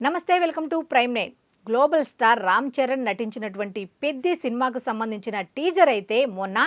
నమస్తే, welcome to prime nine. Global star Ram Charan నటించినటువంటి పెద్ది సినిమాకు సంబంధించిన టీజర్ అయితే మొన్న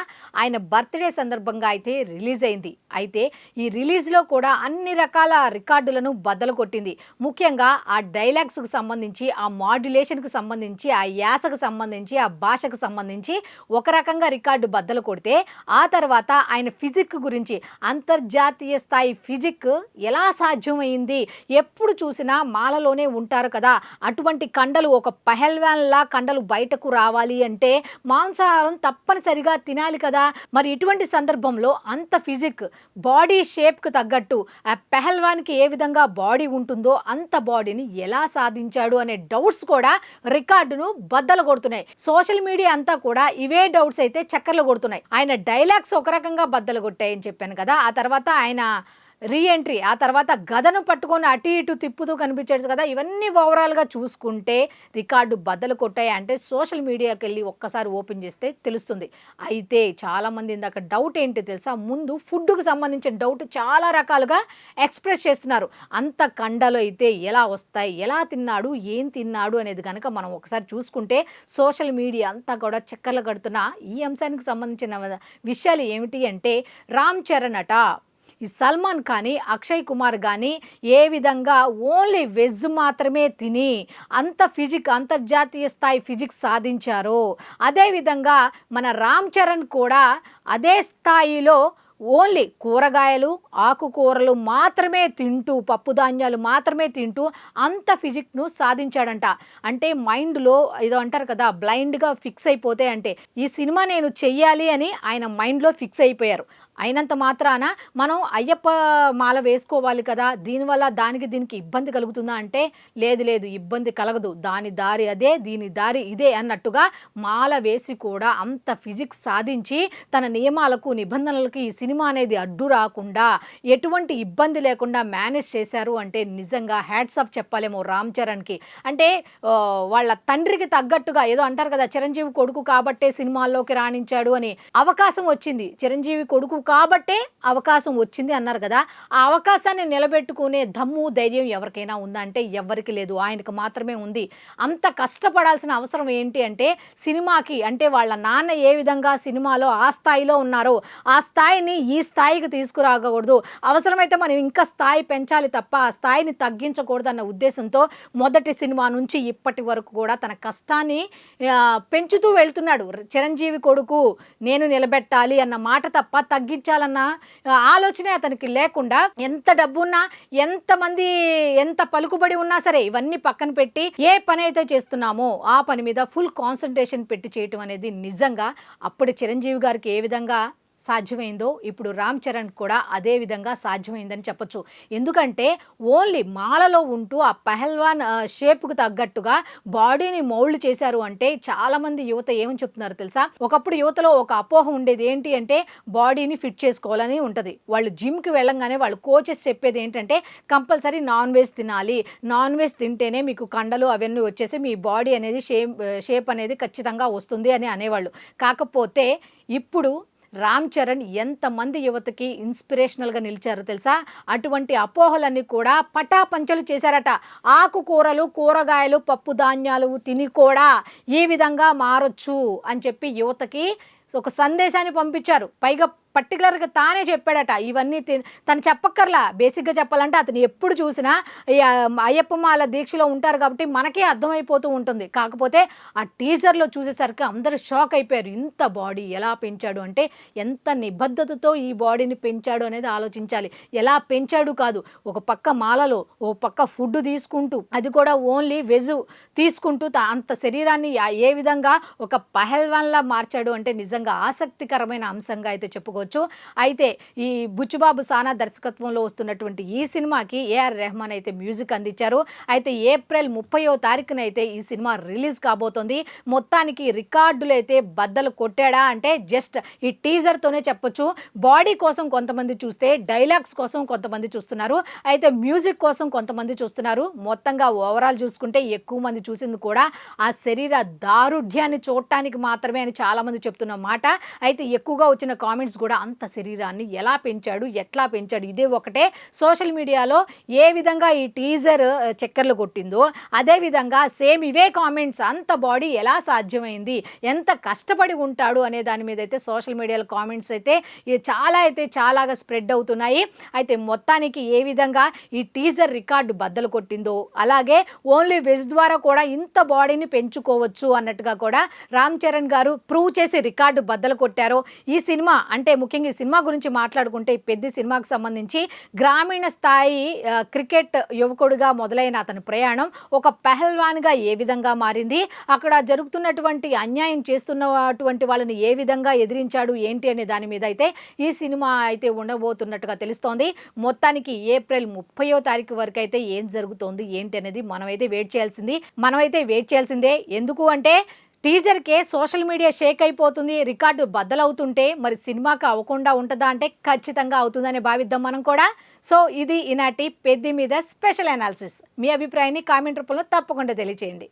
ఆయన బర్త్డే సందర్భంగా అయితే రిలీజ్ అయింది. అయితే ఈ రిలీజ్లో కూడా అన్ని రకాల రికార్డులను బద్దలు కొట్టింది. ముఖ్యంగా ఆ డైలాగ్స్కి సంబంధించి, ఆ మాడ్యులేషన్కి సంబంధించి, ఆ యాసకు సంబంధించి, ఆ భాషకు సంబంధించి ఒక రకంగా రికార్డు బద్దలు కొడితే, ఆ తర్వాత ఆయన ఫిజిక్ గురించి, అంతర్జాతీయ స్థాయి ఫిజిక్ ఎలా సాధ్యమైంది, ఎప్పుడు చూసినా మాలలోనే ఉంటారు కదా, అటువంటి కండలు ఒక పహల్వాన్లా కండలు బయటకు రావాలి అంటే మాంసాహారం తప్పనిసరిగా తినాలి కదా. మరి ఇటువంటి సందర్భంలో అంత ఫిజిక్, బాడీ షేప్కి తగ్గట్టు ఆ పెహల్వాన్కి ఏ విధంగా బాడీ ఉంటుందో అంత బాడీని ఎలా సాధించాడు అనే డౌట్స్ కూడా రికార్డును బద్దలు కొడుతున్నాయి. సోషల్ మీడియా అంతా కూడా ఇవే డౌట్స్ అయితే చక్కర్లు కొడుతున్నాయి. ఆయన డైలాగ్స్ ఒక రకంగా బద్దలు కొట్టాయని చెప్పాను కదా. ఆ తర్వాత ఆయన రీఎంట్రీ, ఆ తర్వాత గదను పట్టుకొని అటు ఇటు తిప్పుతూ కనిపించాడు కదా. ఇవన్నీ ఓవరాల్గా చూసుకుంటే రికార్డు బద్దలు కొట్టాయి అంటే సోషల్ మీడియాకి వెళ్ళి ఒక్కసారి ఓపెన్ చేస్తే తెలుస్తుంది. అయితే చాలామంది ఇందాక డౌట్ ఏంటి తెలుసా, ముందు ఫుడ్కి సంబంధించిన డౌట్ చాలా రకాలుగా ఎక్స్ప్రెస్ చేస్తున్నారు. అంత కండలు అయితే ఎలా వస్తాయి, ఎలా తిన్నాడు, ఏం తిన్నాడు అనేది కనుక మనం ఒకసారి చూసుకుంటే సోషల్ మీడియా అంతా కూడా చక్కర్లు కడుతున్న ఈ అంశానికి సంబంధించిన విషయాలు ఏమిటి అంటే, రామ్ చరణ్ అట ఈ సల్మాన్ కానీ, అక్షయ్ కుమార్ కానీ ఏ విధంగా ఓన్లీ వెజ్ మాత్రమే తిని అంత అంతర్జాతీయ స్థాయి ఫిజిక్స్ సాధించారో, అదేవిధంగా మన రామ్ చరణ్ కూడా అదే స్థాయిలో ఓన్లీ కూరగాయలు, ఆకుకూరలు మాత్రమే తింటూ, పప్పుధాన్యాలు మాత్రమే తింటూ అంత ఫిజిక్ను సాధించాడంట. అంటే మైండ్లో ఏదో అంటారు కదా, బ్లైండ్గా ఫిక్స్ అయిపోతే, అంటే ఈ సినిమా నేను చెయ్యాలి అని ఆయన మైండ్లో ఫిక్స్ అయిపోయారు. అయినంత మాత్రాన మనం అయ్యప్ప మాల వేసుకోవాలి కదా, దీనివల్ల దీనికి ఇబ్బంది కలుగుతుందా అంటే లేదు లేదు, ఇబ్బంది కలగదు, దాని దారి అదే, దీని దారి ఇదే అన్నట్టుగా మాల వేసి కూడా అంత ఫిజిక్స్ సాధించి తన నియమాలకు, నిబంధనలకు ఈ సినిమా అనేది అడ్డు రాకుండా ఎటువంటి ఇబ్బంది లేకుండా మేనేజ్ చేశారు అంటే నిజంగా హ్యాట్స్ ఆఫ్ చెప్పాలేమో రామ్ చరణ్కి. అంటే వాళ్ళ తండ్రికి తగ్గట్టుగా ఏదో అంటారు కదా, చిరంజీవి కొడుకు కాబట్టే సినిమాల్లోకి రాణించాడు అని, అవకాశం వచ్చింది, చిరంజీవి కొడుకు కాబట్టే అవకాశం వచ్చింది అన్నారు కదా. ఆ అవకాశాన్ని నిలబెట్టుకునే దమ్ము, ధైర్యం ఎవరికైనా ఉందా అంటే ఎవరికి లేదు, ఆయనకు మాత్రమే ఉంది. అంత కష్టపడాల్సిన అవసరం ఏంటి అంటే, సినిమాకి అంటే వాళ్ళ నాన్న ఏ విధంగా సినిమాలో ఆ స్థాయిలో ఉన్నారో ఆ స్థాయిని ఈ స్థాయికి తీసుకురాకూడదు, అవసరమైతే మనం ఇంకా స్థాయి పెంచాలి తప్ప ఆ స్థాయిని తగ్గించకూడదు అన్న ఉద్దేశంతో మొదటి సినిమా నుంచి ఇప్పటి వరకు కూడా తన కష్టాన్ని పెంచుతూ వెళ్తున్నాడు. చిరంజీవి కొడుకు నేను నిలబెట్టాలి అన్న మాట తప్ప తగ్గించాలన్న ఆలోచనే అతనికి లేకుండా, ఎంత డబ్బున్నా, ఎంతమంది ఎంత పలుకుబడి ఉన్నా సరే ఇవన్నీ పక్కన పెట్టి ఏ పని అయితే చేస్తున్నామో ఆ పని మీద ఫుల్ కాన్సన్ట్రేషన్ పెట్టి చేయటం అనేది నిజంగా అప్పుడు చిరంజీవి గారికి ఏ విధంగా సాధ్యమైందో ఇప్పుడు రామ్ చరణ్ కూడా అదే విధంగా సాధ్యమైందని చెప్పొచ్చు. ఎందుకంటే ఓన్లీ మాలలో ఉంటూ ఆ పహల్వాన్ షేప్కు తగ్గట్టుగా బాడీని మౌల్డ్ చేశారు అంటే చాలామంది యువత ఏమని చెప్తున్నారు తెలుసా. ఒకప్పుడు యువతలో ఒక అపోహ ఉండేది ఏంటి అంటే, బాడీని ఫిట్ చేసుకోవాలని ఉంటుంది. వాళ్ళు జిమ్కి వెళ్ళంగానే వాళ్ళు కోచెస్ చెప్పేది ఏంటంటే కంపల్సరీ నాన్ వెజ్ తినాలి, నాన్ వెజ్ తింటేనే మీకు కండలు అవన్నీ వచ్చేసి మీ బాడీ అనేది షేప్ అనేది ఖచ్చితంగా వస్తుంది అని అనేవాళ్ళు. కాకపోతే ఇప్పుడు రామ్ చరణ్ ఎంతమంది యువతకి ఇన్స్పిరేషనల్గా నిలిచారో తెలుసా. అటువంటి అపోహలన్నీ కూడా పటాపంచలు చేశారట. ఆకుకూరలు, కూరగాయలు, పప్పు ధాన్యాలు తిని కూడా ఈ విధంగా మారొచ్చు అని చెప్పి యువతకి ఒక సందేశాన్ని పంపించారు. పైగా పర్టికులర్గా తానే చెప్పాడట. ఇవన్నీ తను చెప్పక్కర్లా, బేసిక్గా చెప్పాలంటే అతను ఎప్పుడు చూసినా అయ్యప్ప మాల దీక్షలో ఉంటారు కాబట్టి మనకే అర్థమైపోతూ ఉంటుంది. కాకపోతే ఆ టీజర్లో చూసేసరికి అందరూ షాక్ అయిపోయారు. ఇంత బాడీ ఎలా పెంచాడు అంటే, ఎంత నిబద్ధతతో ఈ బాడీని పెంచాడు అనేది ఆలోచించాలి. ఎలా పెంచాడు కాదు, ఒక పక్క మాలలో, ఓ పక్క ఫుడ్ తీసుకుంటూ, అది కూడా ఓన్లీ వెజ్ తీసుకుంటూ అంత శరీరాన్ని ఏ విధంగా ఒక పహల్వాన్లా మార్చాడు అంటే నిజంగా ఆసక్తికరమైన అంశంగా అయితే చెప్పుకోవచ్చు. అయితే ఈ బుచ్చుబాబు సానా దర్శకత్వంలో వస్తున్నటువంటి ఈ సినిమాకి ఏఆర్ రెహమాన్ అయితే మ్యూజిక్ అందించారు. అయితే ఏప్రిల్ 30వ తారీఖున అయితే ఈ సినిమా రిలీజ్ కాబోతోంది. మొత్తానికి రికార్డులు అయితే బద్దలు కొట్టాడా అంటే జస్ట్ ఈ టీజర్తోనే చెప్పొచ్చు. బాడీ కోసం కొంతమంది చూస్తే, డైలాగ్స్ కోసం కొంతమంది చూస్తున్నారు, అయితే మ్యూజిక్ కోసం కొంతమంది చూస్తున్నారు. మొత్తంగా ఓవరాల్ చూసుకుంటే ఎక్కువ మంది చూసింది కూడా ఆ శరీర దారుఢ్యాన్ని చూడటానికి మాత్రమే అని చాలామంది చెప్తున్న మాట. అయితే ఎక్కువగా వచ్చిన కామెంట్స్ కూడా కూడా అంత శరీరాన్ని ఎలా పెంచాడు, ఎట్లా పెంచాడు, ఇదే ఒకటే సోషల్ మీడియాలో ఏ విధంగా ఈ టీజర్ చక్కర్లు కొట్టిందో అదేవిధంగా సేమ్ ఇవే కామెంట్స్ అంత బాడీ ఎలా సాధ్యమైంది, ఎంత కష్టపడి ఉంటాడు అనే దాని మీద అయితే సోషల్ మీడియాలో కామెంట్స్ అయితే చాలాగా స్ప్రెడ్ అవుతున్నాయి. అయితే మొత్తానికి ఏ విధంగా ఈ టీజర్ రికార్డు బద్దలు కొట్టిందో, అలాగే ఓన్లీ వెజ్ ద్వారా కూడా ఇంత బాడీని పెంచుకోవచ్చు అన్నట్టుగా కూడా రామ్ చరణ్ గారు ప్రూవ్ చేసి రికార్డు బద్దలు కొట్టారు. ఈ సినిమా అంటే ముఖ్యంగా ఈ సినిమా గురించి మాట్లాడుకుంటే పెద్ద సినిమాకు సంబంధించి గ్రామీణ స్థాయి క్రికెట్ యువకుడిగా మొదలైన అతని ప్రయాణం ఒక పెహల్వాన్గా ఏ విధంగా మారింది, అక్కడ జరుగుతున్నటువంటి అన్యాయం చేస్తున్నటువంటి వాళ్ళని ఏ విధంగా ఎదిరించాడు ఏంటి అనే దాని మీద అయితే ఈ సినిమా అయితే ఉండబోతున్నట్టుగా తెలుస్తోంది. మొత్తానికి ఏప్రిల్ 30వ తారీఖు వరకు అయితే ఏం జరుగుతోంది ఏంటి అనేది మనమైతే వెయిట్ చేయాల్సిందే. ఎందుకు అంటే టీజర్కే సోషల్ మీడియా షేక్ అయిపోతుంది, రికార్డు బద్దలవుతుంటే మరి సినిమాకి అవ్వకుండా ఉంటుందా అంటే ఖచ్చితంగా అవుతుందని భావిద్దాం మనం కూడా. సో ఇది ఈనాటి పెద్ది మీద స్పెషల్ అనాలిసిస్. మీ అభిప్రాయాన్ని కామెంట్ రూపంలో తప్పకుండా తెలియచేయండి.